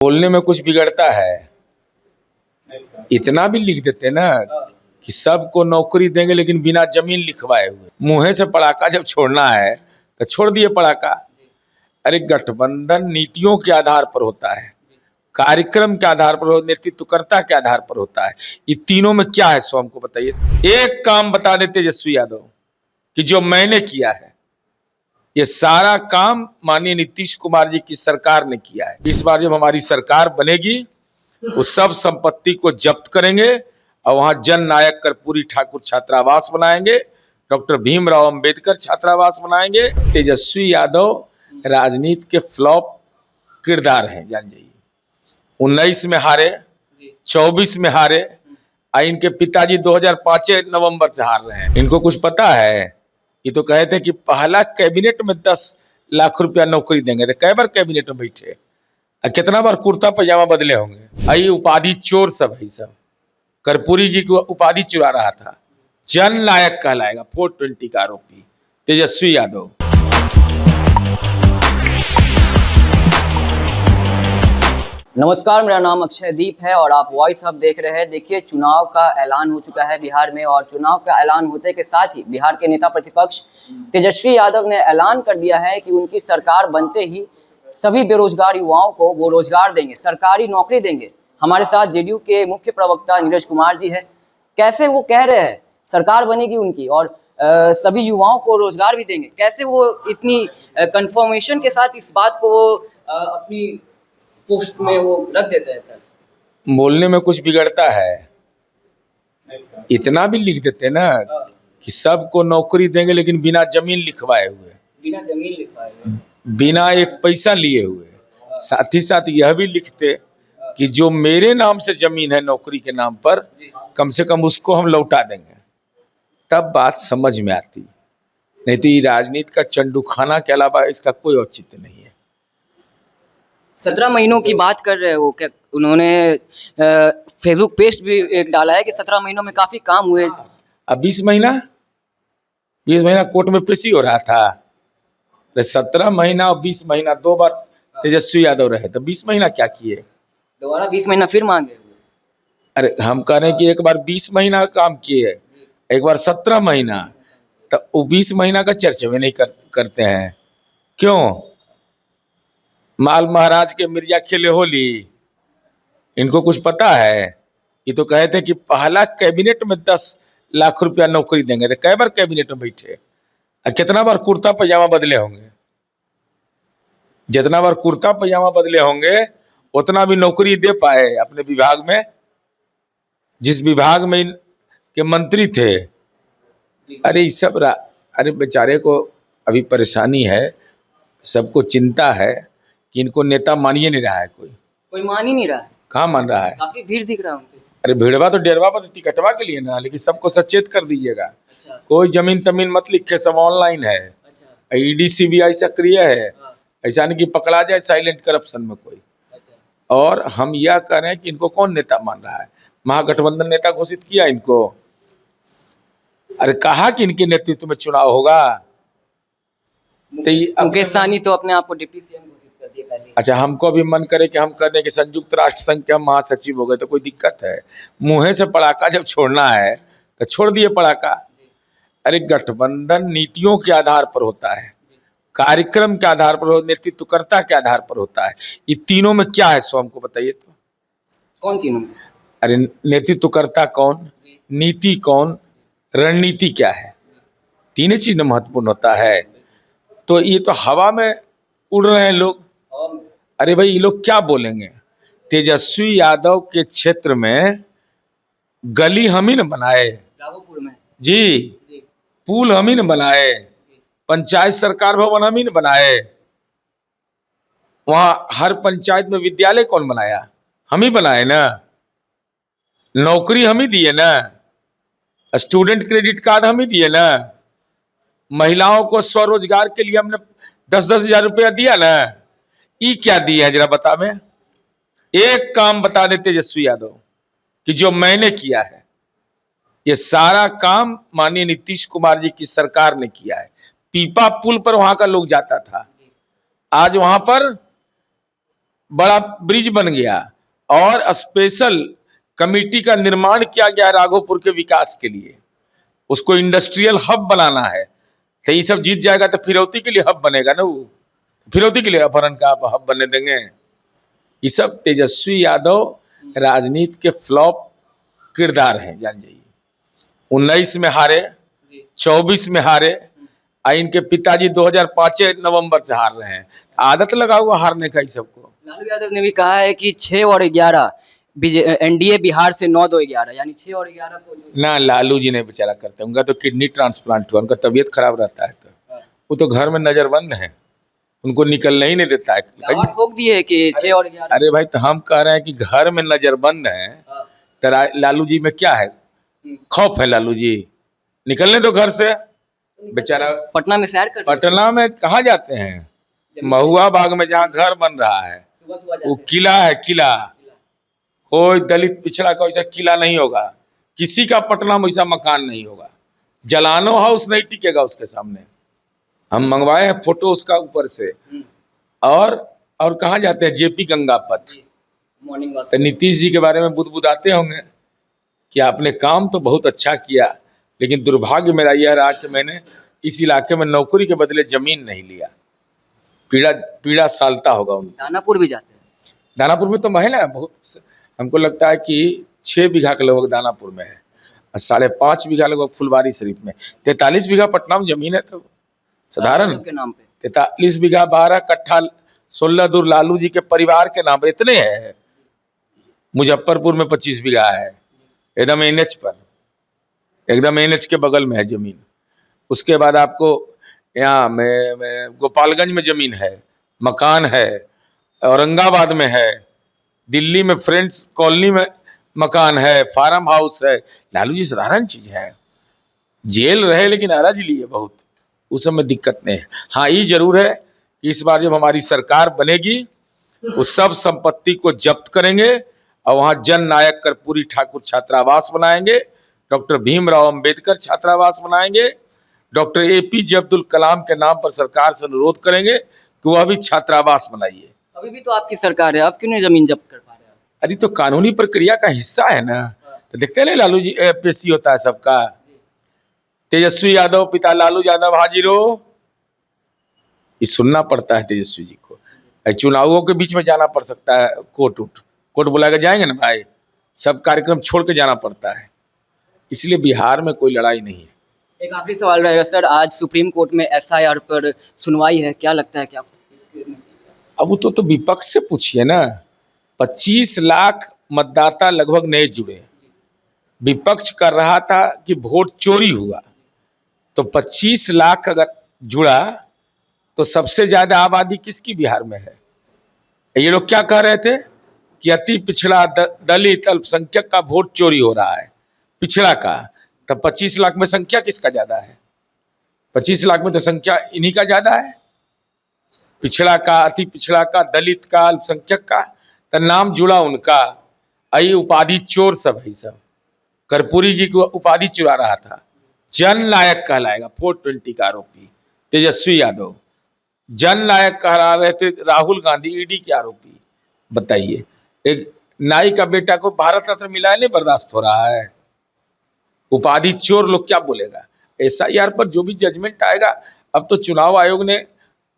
बोलने में कुछ बिगड़ता है, इतना भी लिख देते ना कि सबको नौकरी देंगे लेकिन बिना जमीन लिखवाए हुए। मुंह से पड़ाका जब छोड़ना है तो छोड़ दिए पड़ाका। अरे गठबंधन नीतियों के आधार पर होता है, कार्यक्रम के आधार पर, नेतृत्वकर्ता के आधार पर होता है। ये तीनों में क्या है सो हमको बताइए। एक काम बता दे तेजस्वी यादव कि जो मैंने किया है, ये सारा काम माननीय नीतीश कुमार जी की सरकार ने किया है। इस बार जब हमारी सरकार बनेगी वो सब संपत्ति को जब्त करेंगे और वहां जन नायक कर्पूरी ठाकुर छात्रावास बनाएंगे, डॉक्टर भीमराव अंबेडकर छात्रावास बनाएंगे। तेजस्वी यादव राजनीति के फ्लॉप किरदार हैं, जान जाइए। 19 में हारे, 24 में हारे, इनके पिताजी 2005 नवंबर से हार रहे हैं। इनको कुछ पता है? ये तो कहे थे कि पहला कैबिनेट में 10 लाख रुपया नौकरी देंगे, तो कई बार कैबिनेट में बैठे, कितना बार कुर्ता पजामा बदले होंगे। आई उपाधि चोर सब है, सब कर्पूरी जी की उपाधि चुरा रहा था। जन नायक कहलाएगा 420 का आरोपी तेजस्वी यादव। नमस्कार, मेरा नाम अक्षयदीप है और आप वॉइस हब देख रहे हैं। देखिए, चुनाव का ऐलान हो चुका है बिहार में और चुनाव का ऐलान होते के साथ ही बिहार के नेता प्रतिपक्ष तेजस्वी यादव ने ऐलान कर दिया है कि उनकी सरकार बनते ही सभी बेरोजगार युवाओं को वो रोजगार देंगे, सरकारी नौकरी देंगे। हमारे साथ जेडीयू के मुख्य प्रवक्ता नीरज कुमार जी है। कैसे वो कह रहे हैं सरकार बनेगी उनकी और सभी युवाओं को रोजगार भी देंगे, कैसे वो इतनी कंफर्मेशन के साथ इस बात को अपनी पोस्ट में वो रख देते हैं? सर, बोलने में कुछ बिगड़ता है, इतना भी लिख देते ना कि सबको नौकरी देंगे लेकिन बिना जमीन लिखवाए हुए, बिना जमीन लिखवाए हुए, बिना एक पैसा लिए हुए। साथ ही साथ यह भी लिखते कि जो मेरे नाम से जमीन है नौकरी के नाम पर, कम से कम उसको हम लौटा देंगे, तब बात समझ में आती। नहीं तो ये राजनीति का चंडूखाना के अलावा इसका कोई औचित्य नहीं है। 17 महीनों की बात कर रहे हैं वो, क्या उन्होंने फेसबुक पेज भी एक डाला है कि 17 महीनों में काफी काम हुए। अब 20 महीना कोर्ट में पेशी हो रहा था, तो 17 महीना और 20 महीना 2 बार तेजस्वी यादव रहे, तो 20 महीना क्या किए? दोबारा 20 महीना फिर मांगे। अरे हम कह रहे हैं कि एक बार 20 महीना काम किए, एक बार 17 महीना, तो वो 20 महीना का चर्चा भी नहीं करते हैं। क्यों? माल महाराज के मिर्जा खेले होली, इनको कुछ पता है? ये तो कहे थे कि पहला कैबिनेट में 10 लाख रुपया नौकरी देंगे, तो कई बार कैबिनेट में बैठे, कितना बार कुर्ता पजामा बदले होंगे। जितना बार कुर्ता पजामा बदले होंगे उतना भी नौकरी दे पाए अपने विभाग में, जिस विभाग में के मंत्री थे। अरे इस सब अरे बेचारे को अभी परेशानी है, सबको चिंता है कि इनको नेता मानिए नहीं रहा है। कोई मान ही नहीं रहा है। कहाँ मान रहा है? काफी भीड़ दिख रहा है उनके। अरे भीड़वा तो डेरवा पर टिकटवा के लिए ना, लेकिन सबको सचेत कर दीजिएगा। अच्छा। कोई जमीन तमीन मत लिखे, सब ऑनलाइन है। अच्छा। ईडी सीबीआई सक्रिय है, ऐसा नहीं कि पकड़ा जाए साइलेंट करप्शन में कोई। अच्छा। और हम यह कह रहे हैं कि इनको कौन नेता मान रहा है? महागठबंधन नेता घोषित किया इनको। अरे कहा कि इनके नेतृत्व में चुनाव होगा, तो मुकेश सहनी तो अपने आप को डिप्टी सीएम घोषित कर दिया पहले। अच्छा, हमको भी मन करे कि हम कह दें कि संयुक्त राष्ट्र संघ के हम महासचिव हो गए, तो कोई दिक्कत है? मुंह से पड़ाका जब छोड़ना है तो छोड़ दिए पड़ाका। अरे गठबंधन नीतियों के आधार पर होता है, कार्यक्रम के आधार पर, नेतृत्वकर्ता के आधार पर होता है। ये तीनों में क्या है सो हमको बताइए तो। कौन तीनों? अरे नेतृत्वकर्ता कौन, नीति कौन, रणनीति क्या है, तीनों चीज में महत्वपूर्ण होता है। तो ये तो हवा में उड़ रहे हैं लोग। अरे भाई, ये लोग क्या बोलेंगे? तेजस्वी यादव के क्षेत्र में गली हम ही न बनाए राघोपुर में जी, पुल हम ही न बनाए, पंचायत सरकार भवन हम ही न बनाए, वहां हर पंचायत में विद्यालय कौन बनाया? हम ही बनाए ना। नौकरी हम ही दिए ना, स्टूडेंट क्रेडिट कार्ड हम ही दिए ना, महिलाओं को स्वरोजगार के लिए हमने 10-10 हजार रुपया दिया ना। ये क्या दिया है जरा बता में? एक काम बता दे तेजस्वी यादव कि जो मैंने किया है, ये सारा काम माननीय नीतीश कुमार जी की सरकार ने किया है। पीपा पुल पर वहां का लोग जाता था, आज वहां पर बड़ा ब्रिज बन गया और स्पेशल कमेटी का निर्माण किया गया राघोपुर के विकास के लिए। उसको इंडस्ट्रियल हब बनाना है, तो ये सब जीत जाएगा तो फिरौती के लिए हब बनेगा ना। वो फिरौती के लिए अपहरण का आप हब बनने देंगे? ये सब तेजस्वी यादव राजनीति के फ्लॉप किरदार हैं, जान जाइए। 19 में हारे, 24 में हारे, और इनके पिताजी 2005 नवंबर से हार रहे हैं। आदत लगा हुआ हारने का ही सबको। लालू यादव ने भी कहा है कि 6 और 11 एनडीए बिहार से 9-2-11 यानी 6 और 11 को ना लालू जी नहीं बेचारा करते, उनका तो किडनी ट्रांसप्लांट हुआ, उनका तबीयत खराब रहता है, तो वो तो घर में नजरबंद है, उनको निकलने ही नहीं देता है। दावा ठोक दिए है कि 6 और 11। अरे भाई, तो हम कह रहे हैं कि घर में नजरबंद है, तो लालू जी में क्या है? खौफ है लालू जी? निकलने दो घर से बेचारा। पटना में सैर कर पटना में कहाँ जाते हैं? महुआ बाग में जहाँ घर बन रहा है, वो किला है, किला। कोई दलित पिछड़ा का वैसा किला नहीं होगा, किसी का पटना में वैसा मकान नहीं होगा। जलानो हाउस नहीं टिकेगा उसके सामने। हम मंगवाए हैं फोटो उसका ऊपर से। और कहाँ जाते हैं? जेपी गंगापथ। Morning walk. तो नीतीश जी के बारे में बुदबुदाते होंगे कि आपने काम तो बहुत अच्छा किया, लेकिन दुर्भाग्य मेरा यह रहा कि मैंने इस इलाके में नौकरी के बदले जमीन नहीं लिया। पीड़ा सालता होगा उनको। दानापुर भी जाते हैं। दानापुर में तो महल है बहुत, हमको लगता है कि 6 बीघा के लगभग दानापुर में है, और 5.5 बीघा लगभग फुलवारी शरीफ में। 43 बीघा पटना में जमीन है, तो साधारण के नाम पे 43 बीघा 12 कट्ठा 16 दूर लालू जी के परिवार के नाम पर इतने है। मुजफ्फरपुर में 25 बीघा है, एकदम एनएच पर, एकदम एनएच के बगल में है जमीन। उसके बाद आपको यहाँ में गोपालगंज में जमीन है, मकान है, औरंगाबाद में है, दिल्ली में फ्रेंड्स कॉलोनी में मकान है, फार्म हाउस है। लालू जी साधारण चीज है, जेल रहे लेकिन अरज लिए बहुत, उस समय दिक्कत नहीं है। हाँ, ये जरूर है कि इस बार जब हमारी सरकार बनेगी, उस सब संपत्ति को जब्त करेंगे और वहाँ जन नायक कर्पूरी ठाकुर छात्रावास बनाएंगे, डॉक्टर भीमराव अंबेडकर छात्रावास बनाएंगे, डॉक्टर एपीजे अब्दुल कलाम के नाम पर सरकार से अनुरोध करेंगे कि वह भी छात्रावास बनाइए। अभी भी तो आपकी सरकार है, आप क्यों नहीं जमीन जब्त कर पा रहे हैं? अरे तो कानूनी प्रक्रिया का हिस्सा है ना, तो देखते नहीं लालू जी पेशी होता है सबका। तेजस्वी यादव पिता लालू यादव हाजिर हो, ये सुनना पड़ता है तेजस्वी जी को। चुनावों के बीच में जाना पड़ सकता है, कोर्ट बुलाकर जाएंगे ना भाई, सब कार्यक्रम छोड़ के जाना पड़ता है, इसलिए बिहार में कोई लड़ाई नहीं है। एक आखिरी सवाल रहेगा सर, आज सुप्रीम कोर्ट में एसआईआर पर सुनवाई है, क्या लगता है क्या? अब वो तो विपक्ष से पूछिए ना। 25 लाख मतदाता लगभग नए जुड़े, विपक्ष कर रहा था कि वोट चोरी हुआ, तो 25 लाख अगर जुड़ा तो सबसे ज्यादा आबादी किसकी बिहार में है? ये लोग क्या कह रहे थे कि अति पिछड़ा दलित अल्पसंख्यक का वोट चोरी हो रहा है, पिछड़ा का। तब 25 लाख में संख्या किसका ज्यादा है? 25 लाख में तो संख्या इन्हीं का ज्यादा है, पिछड़ा का, अति पिछड़ा का, दलित का, अल्पसंख्यक का। तो नाम जुड़ा उनका। आई उपाधि चोर सब है, सब कर्पूरी जी को उपाधि चुरा रहा था। जन नायक कहलाएगा 420 का आरोपी तेजस्वी यादव, जन नायक कह रहे थे राहुल गांधी ईडी के आरोपी। बताइए, एक नाई का बेटा को भारत रत्न मिला है, नहीं बर्दाश्त हो रहा है। उपाधि चोर लोग क्या बोलेगा? एसआईआर पर जो भी जजमेंट आएगा, अब तो चुनाव आयोग ने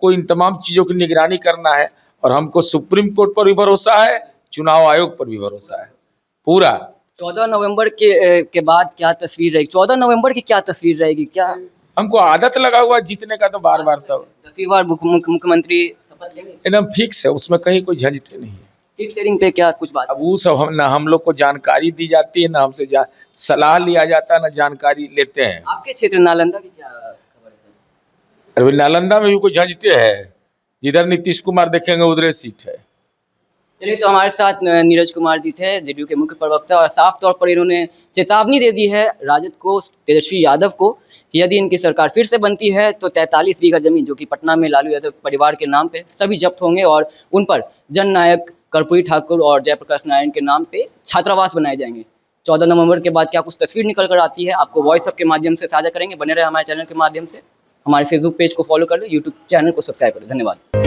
कोई इन तमाम चीजों की निगरानी करना है, और हमको सुप्रीम कोर्ट पर भी भरोसा है, चुनाव आयोग पर भी भरोसा है पूरा। 14 नवंबर के बाद क्या तस्वीर रहेगी? 14 नवंबर की क्या तस्वीर रहेगी? क्या हमको आदत लगा हुआ जीतने का, तो बार बार तो 10वीं बार मुख्यमंत्री शपथ लेंगे? एकदम फिक्स है, उसमें कहीं कोई झंझट नहीं है। सीट शेयरिंग पे क्या कुछ बात? अब वो सब हम लोग को जानकारी दी जाती है ना, हमसे सलाह लिया जाता है ना, जानकारी लेते हैं। आपके क्षेत्र नालंदा की क्या खबर है सर? अरे नालंदा में भी कोई झंझटे है, जिधर नीतीश कुमार देखेंगे उधर सीट है। चलिए, तो हमारे साथ नीरज कुमार जी थे, जेडीयू के मुख्य प्रवक्ता, और साफ तौर पर इन्होंने चेतावनी दे दी है राजद को, तेजस्वी यादव को, कि यदि इनकी सरकार फिर से बनती है तो 43 बीघा जमीन जो कि पटना में लालू यादव परिवार के नाम पे सभी जब्त होंगे, और उन पर जन नायक कर्पूरी ठाकुर और जयप्रकाश नारायण के नाम पे छात्रावास बनाए जाएंगे। 14 नवंबर के बाद क्या कुछ तस्वीर निकल कर आती है, आपको वॉइस अप के माध्यम से साझा करेंगे। बने रहे हमारे चैनल के माध्यम से, हमारे फेसबुक पेज को फॉलो कर लो, यूट्यूब चैनल को सब्सक्राइब करें। धन्यवाद।